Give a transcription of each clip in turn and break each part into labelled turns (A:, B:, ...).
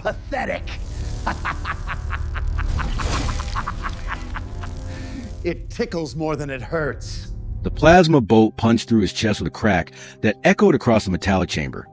A: pathetic. It tickles more than it hurts.
B: The plasma bolt punched through his chest with a crack that echoed across the metallic chamber.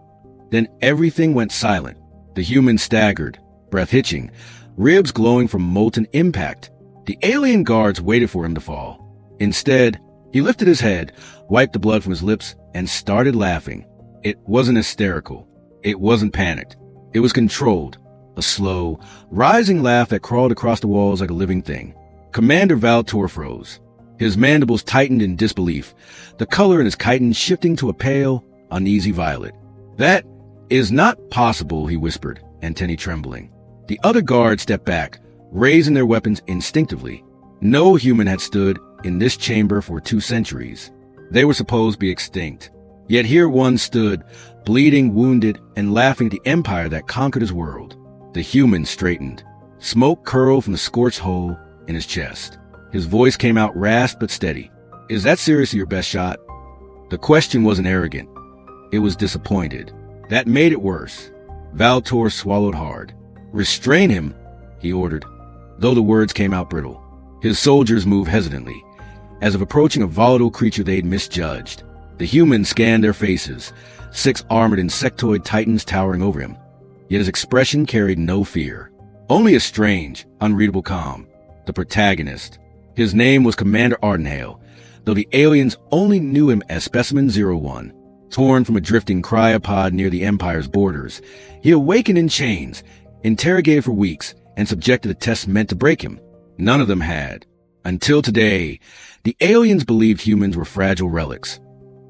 B: Then everything went silent. The human staggered, breath hitching, ribs glowing from molten impact. The alien guards waited for him to fall. Instead, he lifted his head, wiped the blood from his lips, and started laughing. It wasn't hysterical. It wasn't panicked. It was controlled. A slow, rising laugh that crawled across the walls like a living thing. Commander Valtor froze. His mandibles tightened in disbelief, the color in his chitin shifting to a pale, uneasy violet. "That is not possible," he whispered, antennae trembling. The other guards stepped back, raising their weapons instinctively. No human had stood in this chamber for 2 centuries. They were supposed to be extinct. Yet here one stood, bleeding, wounded, and laughing at the empire that conquered his world. The human straightened. Smoke curled from the scorched hole in his chest. His voice came out rasped but steady. "Is that seriously your best shot?" The question wasn't arrogant. It was disappointed. That made it worse. Valtor swallowed hard. "Restrain him," he ordered, though the words came out brittle. His soldiers moved hesitantly, as if approaching a volatile creature they'd misjudged. The humans scanned their faces, 6 armored insectoid titans towering over him. Yet his expression carried no fear, only a strange, unreadable calm. The protagonist. His name was Commander Ardenhale, though the aliens only knew him as Specimen 01. Torn from a drifting cryopod near the Empire's borders, he awakened in chains, interrogated for weeks, and subjected to tests meant to break him. None of them had. Until today, the aliens believed humans were fragile relics.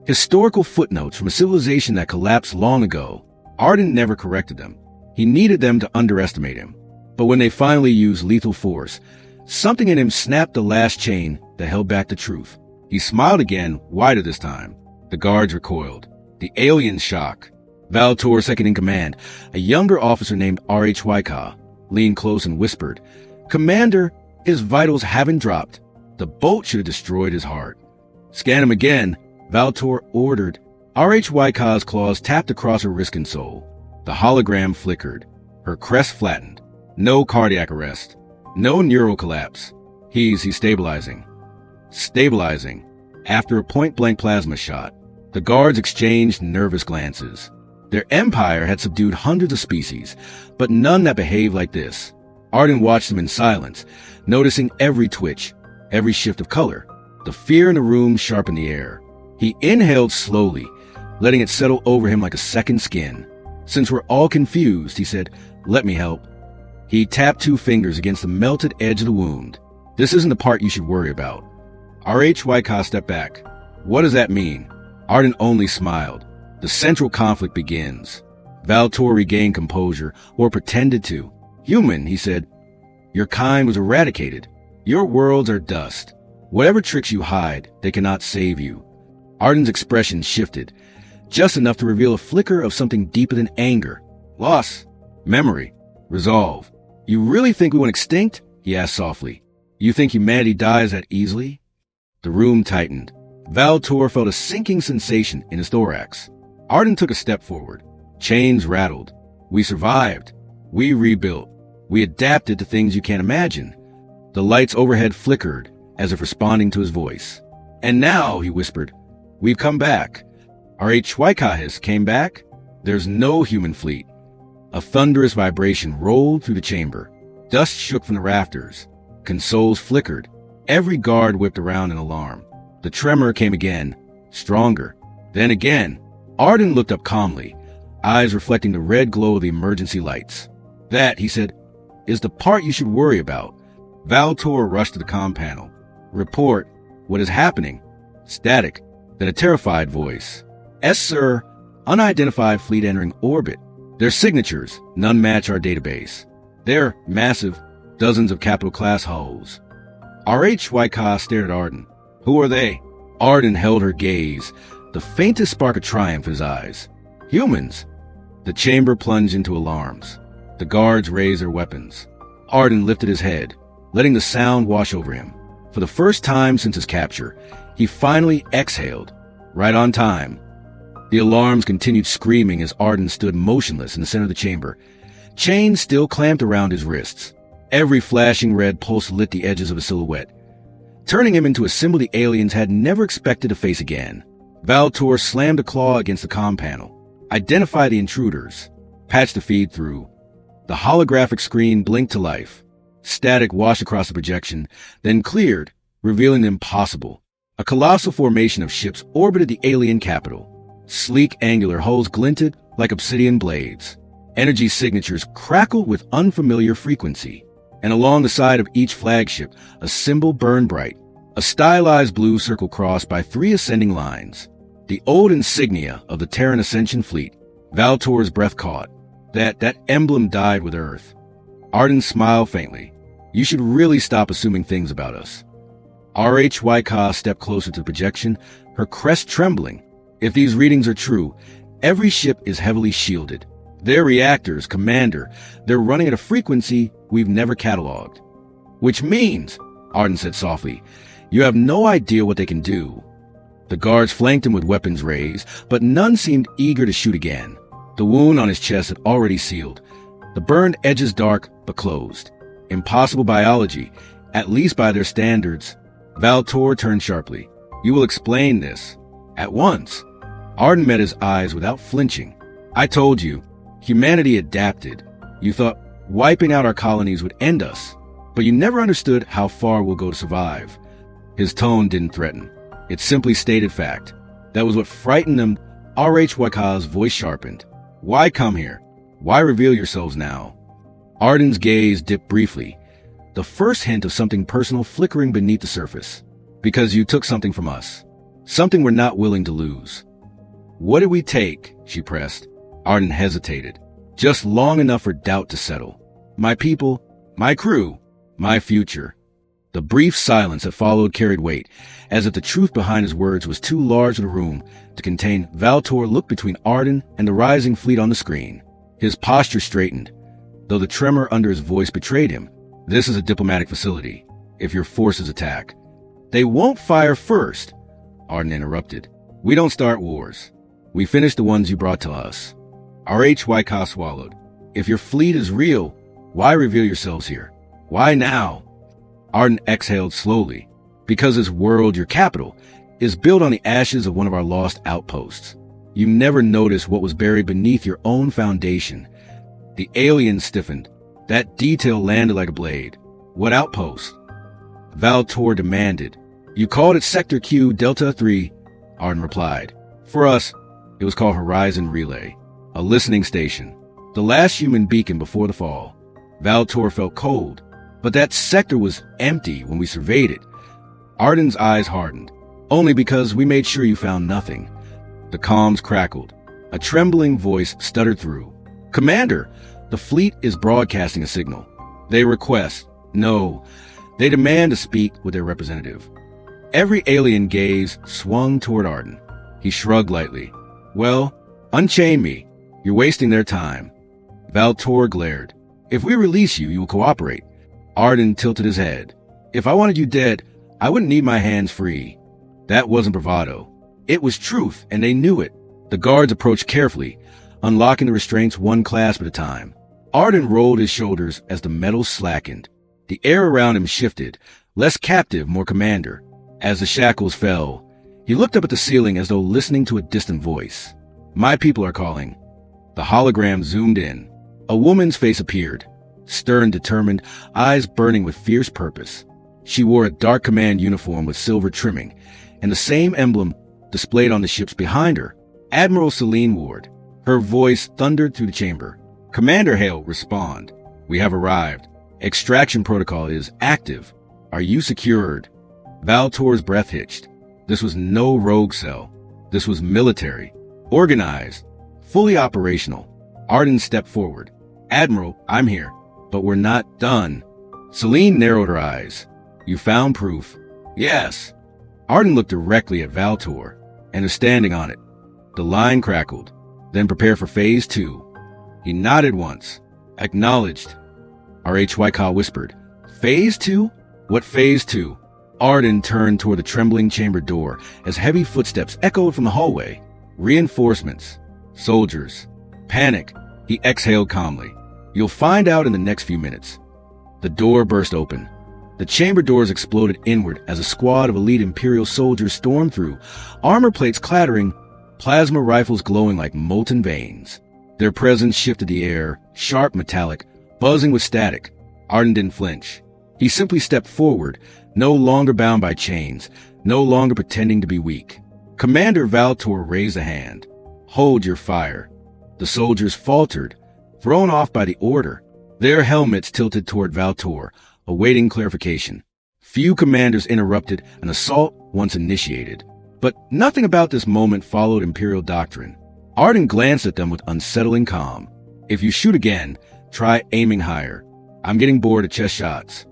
B: Historical footnotes from a civilization that collapsed long ago. Arden never corrected them. He needed them to underestimate him. But when they finally used lethal force, something in him snapped the last chain that held back the truth. He smiled again, wider this time. The guards recoiled. The aliens shock. Valtor, second in command, a younger officer named HFY, leaned close and whispered, "Commander, his vitals haven't dropped. The bolt should have destroyed his heart." "Scan him again," Valtor ordered. HFY's claws tapped across her wrist console. The hologram flickered. Her crest flattened. No cardiac arrest. No neural collapse. He's stabilizing. Stabilizing. After a point-blank plasma shot, the guards exchanged nervous glances. Their empire had subdued hundreds of species, but none that behaved like this. Arden watched them in silence, noticing every twitch, every shift of color. The fear in the room sharpened the air. He inhaled slowly, letting it settle over him like a second skin. "Since we're all confused," he said, "let me help." He tapped 2 fingers against the melted edge of the wound. "This isn't the part you should worry about." HFY stepped back. "What does that mean?" Arden only smiled. "The central conflict begins." Valtor regained composure, or pretended to. "Human," he said, "your kind was eradicated. Your worlds are dust. Whatever tricks you hide, they cannot save you." Arden's expression shifted, just enough to reveal a flicker of something deeper than anger. "Loss. Memory. Resolve. You really think we went extinct?" he asked softly. "You think humanity dies that easily?" The room tightened. Valtor felt a sinking sensation in his thorax. Arden took a step forward. Chains rattled. "We survived. We rebuilt. We adapted to things you can't imagine." The lights overhead flickered, as if responding to his voice. "And now," he whispered, "we've come back. Our HFY came back. There's no human fleet." A thunderous vibration rolled through the chamber. Dust shook from the rafters. Consoles flickered. Every guard whipped around in alarm. The tremor came again, stronger. Then again. Arden looked up calmly, eyes reflecting the red glow of the emergency lights. "That," he said, "is the part you should worry about." Valtor rushed to the comm panel. "Report. What is happening?" Static. Then a terrified voice. "Yes, sir. Unidentified fleet entering orbit. Their signatures, none match our database. They're massive, dozens of capital-class hulls." HFY stared at Arden. "Who are they?" Arden held her gaze, the faintest spark of triumph in his eyes. "Humans." The chamber plunged into alarms. The guards raised their weapons. Arden lifted his head, letting the sound wash over him. For the first time since his capture, he finally exhaled, right on time. The alarms continued screaming as Arden stood motionless in the center of the chamber, chains still clamped around his wrists. Every flashing red pulse lit the edges of his silhouette, turning him into a symbol the aliens had never expected to face again. Valtor slammed a claw against the comm panel. Identify the intruders. Patch the feed through. The holographic screen blinked to life. Static washed across the projection, then cleared, revealing the impossible. A colossal formation of ships orbited the alien capital. Sleek, angular hulls glinted like obsidian blades. Energy signatures crackled with unfamiliar frequency. And along the side of each flagship, a symbol burned bright. A stylized blue circle crossed by 3 ascending lines. The old insignia of the Terran Ascension fleet. Valtor's breath caught. That emblem died with Earth. Arden smiled faintly. You should really stop assuming things about us. HFY stepped closer to the projection, her crest trembling. If these readings are true, every ship is heavily shielded. Their reactors, Commander, they're running at a frequency we've never cataloged. Which means, Arden said softly, you have no idea what they can do. The guards flanked him with weapons raised, but none seemed eager to shoot again. The wound on his chest had already sealed. The burned edges dark, but closed. Impossible biology, at least by their standards. Valtor turned sharply. You will explain this. At once. Arden met his eyes without flinching. I told you, humanity adapted. You thought wiping out our colonies would end us, but you never understood how far we'll go to survive. His tone didn't threaten. It simply stated fact. That was what frightened them. RHYK's voice sharpened. Why come here? Why reveal yourselves now? Arden's gaze dipped briefly, the first hint of something personal flickering beneath the surface. Because you took something from us. Something we're not willing to lose. What did we take? She pressed. Arden hesitated, just long enough for doubt to settle. My people, my crew, my future. The brief silence that followed carried weight, as if the truth behind his words was too large in the room to contain. Valtor looked between Arden and the rising fleet on the screen. His posture straightened, though the tremor under his voice betrayed him. This is a diplomatic facility. If your forces attack, they won't fire first, Arden interrupted. We don't start wars. We finish the ones you brought to us. RHYK swallowed. If your fleet is real, why reveal yourselves here? Why now? Arden exhaled slowly. Because this world, your capital, is built on the ashes of one of our lost outposts. You never noticed what was buried beneath your own foundation. The alien stiffened. That detail landed like a blade. What outpost? Valtor demanded. You called it Sector Q Delta 3, Arden replied. For us, it was called Horizon Relay, a listening station. The last human beacon before the fall. Valtor felt cold, but that sector was empty when we surveyed it. Arden's eyes hardened. Only because we made sure you found nothing. The comms crackled. A trembling voice stuttered through. Commander, the fleet is broadcasting a signal. They request, no, they demand to speak with their representative. Every alien gaze swung toward Arden. He shrugged lightly. Well, unchain me. You're wasting their time. Valtor glared. If we release you, you will cooperate. Arden tilted his head. If I wanted you dead, I wouldn't need my hands free. That wasn't bravado. It was truth, and they knew it. The guards approached carefully, unlocking the restraints one clasp at a time. Arden rolled his shoulders as the metal slackened. The air around him shifted, less captive, more commander. As the shackles fell, he looked up at the ceiling as though listening to a distant voice. My people are calling. The hologram zoomed in. A woman's face appeared, stern, determined, eyes burning with fierce purpose. She wore a dark command uniform with silver trimming, and the same emblem displayed on the ships behind her. Admiral Celine Ward. Her voice thundered through the chamber. Commander Hale, respond. We have arrived. Extraction protocol is active. Are you secured? Valtor's breath hitched. This was no rogue cell. This was military. Organized. Fully operational. Arden stepped forward. Admiral, I'm here. But we're not done. Celine narrowed her eyes. You found proof? Yes. Arden looked directly at Valtor, and is standing on it. The line crackled. Then prepare for Phase 2. He nodded once. Acknowledged. RHYK whispered. Phase 2? What Phase 2? Arden turned toward the trembling chamber door as heavy footsteps echoed from the hallway. Reinforcements. Soldiers. Panic. He exhaled calmly. You'll find out in the next few minutes. The door burst open. The chamber doors exploded inward as a squad of elite Imperial soldiers stormed through, armor plates clattering, plasma rifles glowing like molten veins. Their presence shifted the air, sharp metallic, buzzing with static. Arden didn't flinch. He simply stepped forward, no longer bound by chains, no longer pretending to be weak. Commander Valtor raised a hand. Hold your fire. The soldiers faltered, thrown off by the order, their helmets tilted toward Valtor, awaiting clarification. Few commanders interrupted an assault once initiated. But nothing about this moment followed Imperial doctrine. Arden glanced at them with unsettling calm. If you shoot again, try aiming higher. I'm getting bored of chest shots.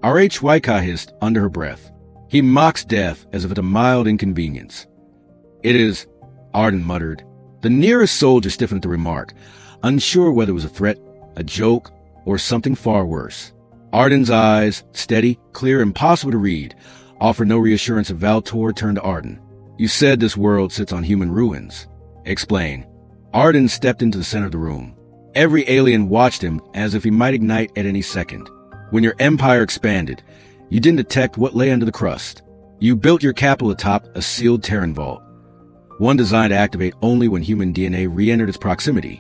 B: HFY hissed under her breath. He mocks death as if it's a mild inconvenience. It is, Arden muttered. The nearest soldier stiffened at the remark, unsure whether it was a threat, a joke, or something far worse. Arden's eyes, steady, clear, impossible to read, offered no reassurance as Valtor turned to Arden. You said this world sits on human ruins. Explain. Arden stepped into the center of the room. Every alien watched him as if he might ignite at any second. When your empire expanded, you didn't detect what lay under the crust. You built your capital atop a sealed Terran vault, one designed to activate only when human DNA re-entered its proximity.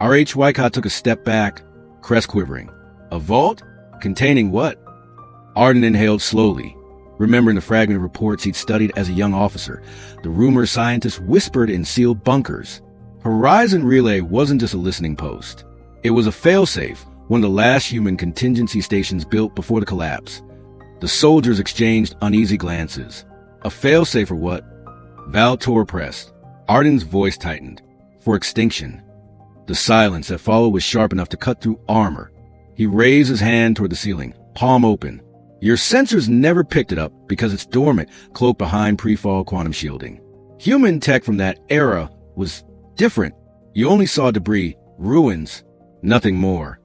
B: HFY took a step back, crest quivering. A vault? Containing what? Arden inhaled slowly, remembering the fragment of reports he'd studied as a young officer. The rumor scientists whispered in sealed bunkers. Horizon Relay wasn't just a listening post. It was a failsafe, one of the last human contingency stations built before the collapse. The soldiers exchanged uneasy glances. A failsafe for what? Valtor pressed. Arden's voice tightened. For extinction. The silence that followed was sharp enough to cut through armor. He raised his hand toward the ceiling, palm open. Your sensors never picked it up because it's dormant, cloaked behind pre-fall quantum shielding. Human tech from that era was different. You only saw debris, ruins, nothing more.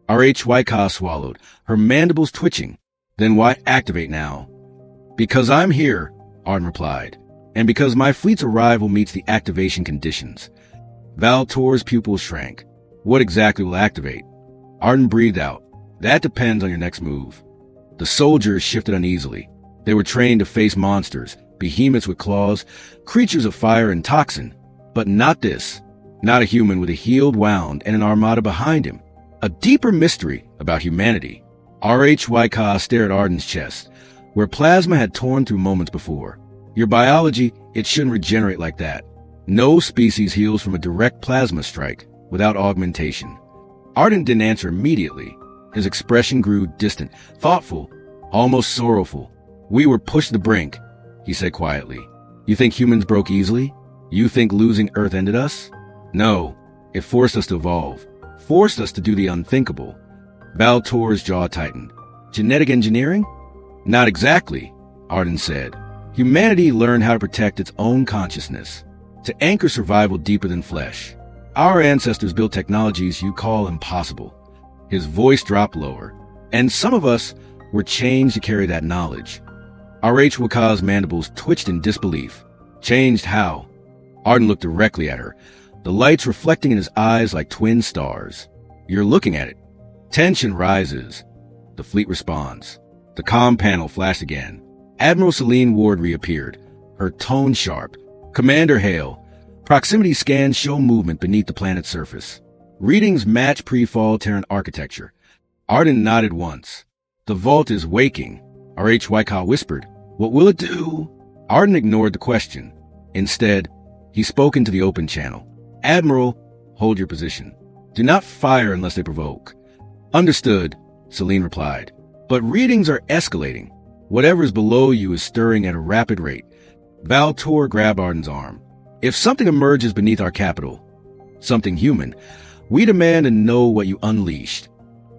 B: HFY swallowed, her mandibles twitching. Then why activate now? Because I'm here, Arden replied, and because my fleet's arrival meets the activation conditions. Valtor's pupils shrank. What exactly will activate? Arden breathed out. That depends on your next move. The soldiers shifted uneasily. They were trained to face monsters, behemoths with claws, creatures of fire and toxin. But not this. Not a human with a healed wound and an armada behind him. A deeper mystery about humanity. HFY stared at Arden's chest, where plasma had torn through moments before. Your biology, it shouldn't regenerate like that. No species heals from a direct plasma strike without augmentation. Arden didn't answer immediately. His expression grew distant, thoughtful, almost sorrowful. We were pushed to the brink, he said quietly. You think humans broke easily? You think losing Earth ended us? No, it forced us to evolve, forced us to do the unthinkable. Valtor's jaw tightened. Genetic engineering? Not exactly, Arden said. Humanity learned how to protect its own consciousness, to anchor survival deeper than flesh. Our ancestors built technologies you call impossible. His voice dropped lower, and some of us were changed to carry that knowledge. HFY's mandibles twitched in disbelief. Changed how? Arden looked directly at her, the lights reflecting in his eyes like twin stars. You're looking at it. Tension rises. The fleet responds. The comm panel flashed again. Admiral Celine Ward reappeared, her tone sharp. Commander Hale, proximity scans show movement beneath the planet's surface. Readings match pre-fall Terran architecture. Arden nodded once. The vault is waking, HFY whispered. What will it do? Arden ignored the question. Instead, he spoke into the open channel. Admiral, hold your position. Do not fire unless they provoke. Understood, Celine replied. But readings are escalating. Whatever is below you is stirring at a rapid rate. Valtor grabbed Arden's arm. If something emerges beneath our capital, something human, we demand to know what you unleashed.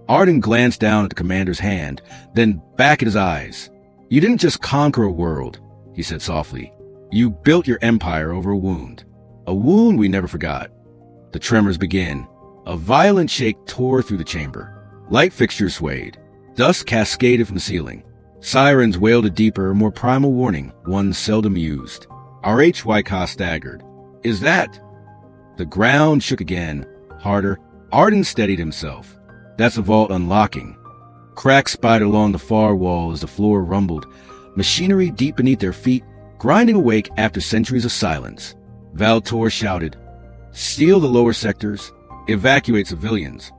B: Arden glanced down at the commander's hand, then back at his eyes. You didn't just conquer a world, he said softly. You built your empire over a wound we never forgot. The tremors began. A violent shake tore through the chamber. Light fixtures swayed. Dust cascaded from the ceiling. Sirens wailed a deeper, more primal warning, one seldom used. HFY staggered. Is that? The ground shook again, harder, Arden steadied himself. That's the vault unlocking. Cracks spied along the far wall as the floor rumbled, machinery deep beneath their feet, grinding awake after centuries of silence. Valtor shouted, "Seal the lower sectors, evacuate civilians."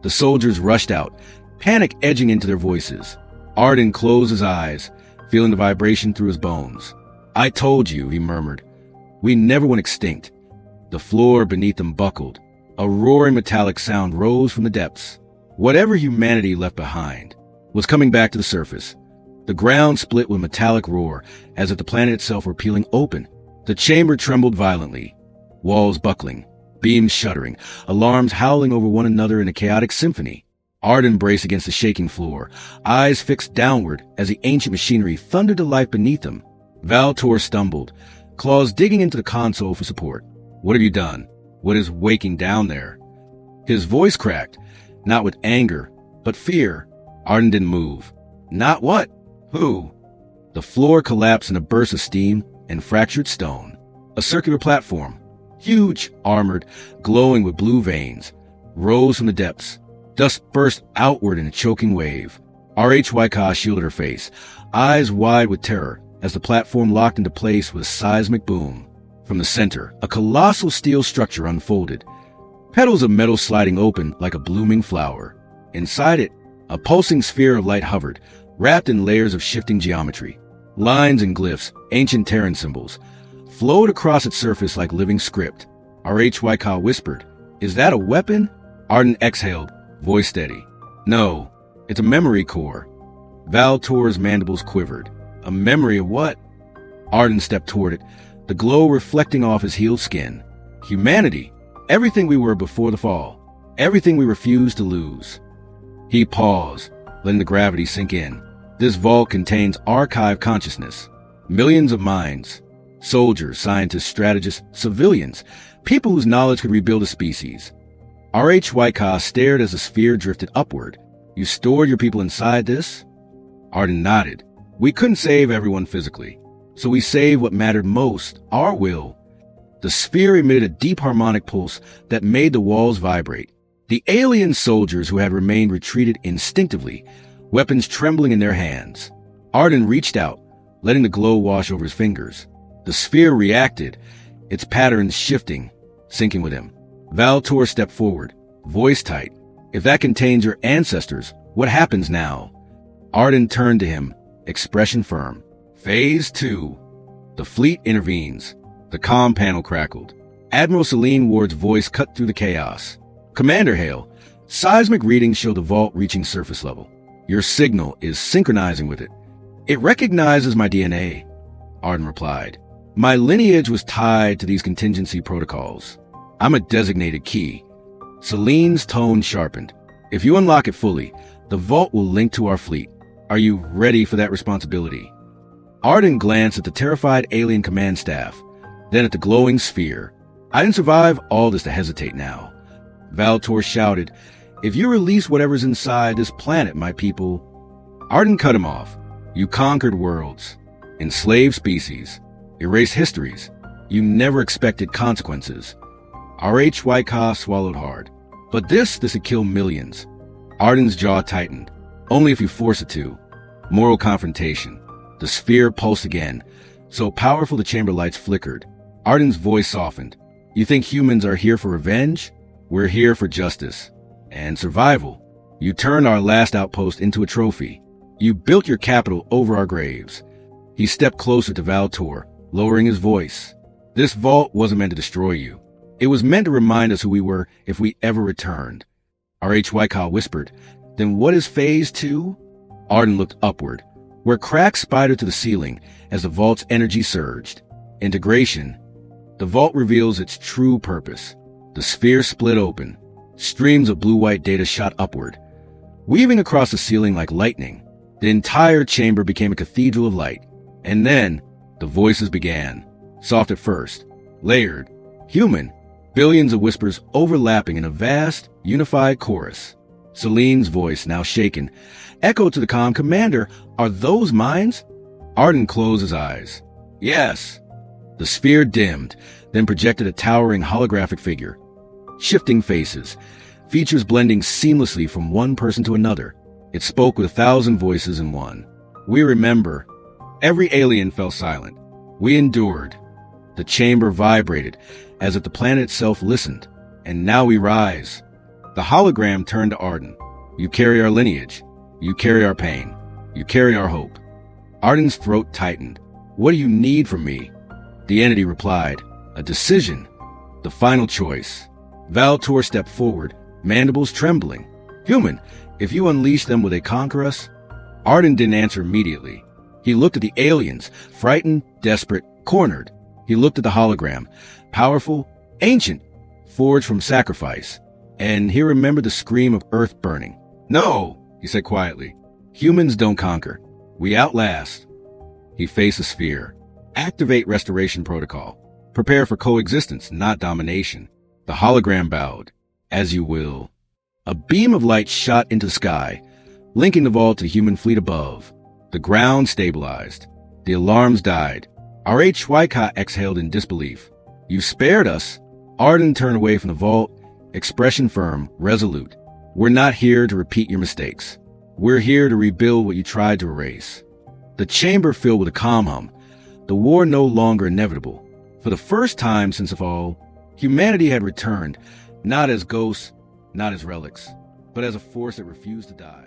B: The soldiers rushed out, panic edging into their voices. Arden closed his eyes, feeling the vibration through his bones. "I told you," he murmured. "We never went extinct." The floor beneath them buckled. A roaring metallic sound rose from the depths. Whatever humanity left behind was coming back to the surface. The ground split with a metallic roar, as if the planet itself were peeling open. The chamber trembled violently, walls buckling, beams shuddering, alarms howling over one another in a chaotic symphony. Arden braced against the shaking floor, eyes fixed downward as the ancient machinery thundered to life beneath him. Valtor stumbled, claws digging into the console for support. "What have you done? What is waking down there?" His voice cracked, not with anger, but fear. Arden didn't move. "Not what? Who?" The floor collapsed in a burst of steam and fractured stone. A circular platform, huge, armored, glowing with blue veins, rose from the depths. Dust burst outward in a choking wave. HFY shielded her face, eyes wide with terror, as the platform locked into place with a seismic boom. From the center, a colossal steel structure unfolded, petals of metal sliding open like a blooming flower. Inside it, a pulsing sphere of light hovered, wrapped in layers of shifting geometry. Lines and glyphs, ancient Terran symbols, flowed across its surface like living script. HFY whispered, "Is that a weapon?" Arden exhaled, voice steady. "No, it's a memory core." Valtor's mandibles quivered. "A memory of what?" Arden stepped toward it, the glow reflecting off his healed skin. "Humanity. Everything we were before the fall. Everything we refused to lose." He paused, letting the gravity sink in. This vault contains archive consciousness. Millions of minds. Soldiers, scientists, strategists, civilians. People whose knowledge could rebuild a species. HFY stared as the sphere drifted upward. "You stored your people inside this?" Arden nodded. "We couldn't save everyone physically, so we saved what mattered most, our will." The sphere emitted a deep harmonic pulse that made the walls vibrate. The alien soldiers who had remained retreated instinctively, weapons trembling in their hands. Arden reached out, letting the glow wash over his fingers. The sphere reacted, its patterns shifting, sinking with him. Valtor stepped forward, voice tight. "If that contains your ancestors, what happens now?" Arden turned to him, expression firm. "Phase 2. The fleet intervenes." The comm panel crackled. Admiral Celine Ward's voice cut through the chaos. "Commander Hale, seismic readings show the vault reaching surface level. Your signal is synchronizing with it." "It recognizes my DNA," Arden replied. "My lineage was tied to these contingency protocols. I'm a designated key." Celine's tone sharpened. "If you unlock it fully, the vault will link to our fleet. Are you ready for that responsibility?" Arden glanced at the terrified alien command staff, then at the glowing sphere. "I didn't survive all this to hesitate now." Valtor shouted, "If you release whatever's inside this planet, my people..." Arden cut him off. "You conquered worlds, enslaved species, erased histories. You never expected consequences." HFY swallowed hard. "But this would kill millions." Arden's jaw tightened. "Only if you force it to." Moral confrontation. The sphere pulsed again, so powerful the chamber lights flickered. Arden's voice softened. "You think humans are here for revenge? We're here for justice. And survival. You turned our last outpost into a trophy. You built your capital over our graves." He stepped closer to Valtor, lowering his voice. "This vault wasn't meant to destroy you. It was meant to remind us who we were if we ever returned." HFY whispered, "Then what is Phase 2? Arden looked upward, where cracks spidered to the ceiling as the vault's energy surged. Integration. The vault reveals its true purpose. The sphere split open. Streams of blue-white data shot upward, weaving across the ceiling like lightning. The entire chamber became a cathedral of light. And then, the voices began. Soft at first, layered, human, billions of whispers overlapping in a vast, unified chorus. Celine's voice, now shaken, echoed to the comm, "Commander, are those mines?" Arden closed his eyes. "Yes." The sphere dimmed, then projected a towering holographic figure. Shifting faces, features blending seamlessly from one person to another. It spoke with 1,000 voices in one. We remember. Every alien fell silent. We endured. The chamber vibrated, as if the planet itself listened. And now we rise. The hologram turned to Arden. You carry our lineage. You carry our pain. You carry our hope. Arden's throat tightened. What do you need from me? The entity replied, a decision. The final choice. Valtor stepped forward, mandibles trembling. Human, if you unleash them, will they conquer us? Arden didn't answer immediately. He looked at the aliens, frightened, desperate, cornered. He looked at the hologram, powerful, ancient, forged from sacrifice. And he remembered the scream of earth burning. No, he said quietly. Humans don't conquer. We outlast. He faced a sphere. Activate restoration protocol. Prepare for coexistence, not domination. The hologram bowed. As you will. A beam of light shot into the sky, linking the vault to the human fleet above. The ground stabilized. The alarms died. Our HFY exhaled in disbelief. You spared us. Arden turned away from the vault, expression firm, resolute. We're not here to repeat your mistakes. We're here to rebuild what you tried to erase. The chamber filled with a calm hum. The war no longer inevitable. For the first time since the fall, humanity had returned, not as ghosts, not as relics, but as a force that refused to die.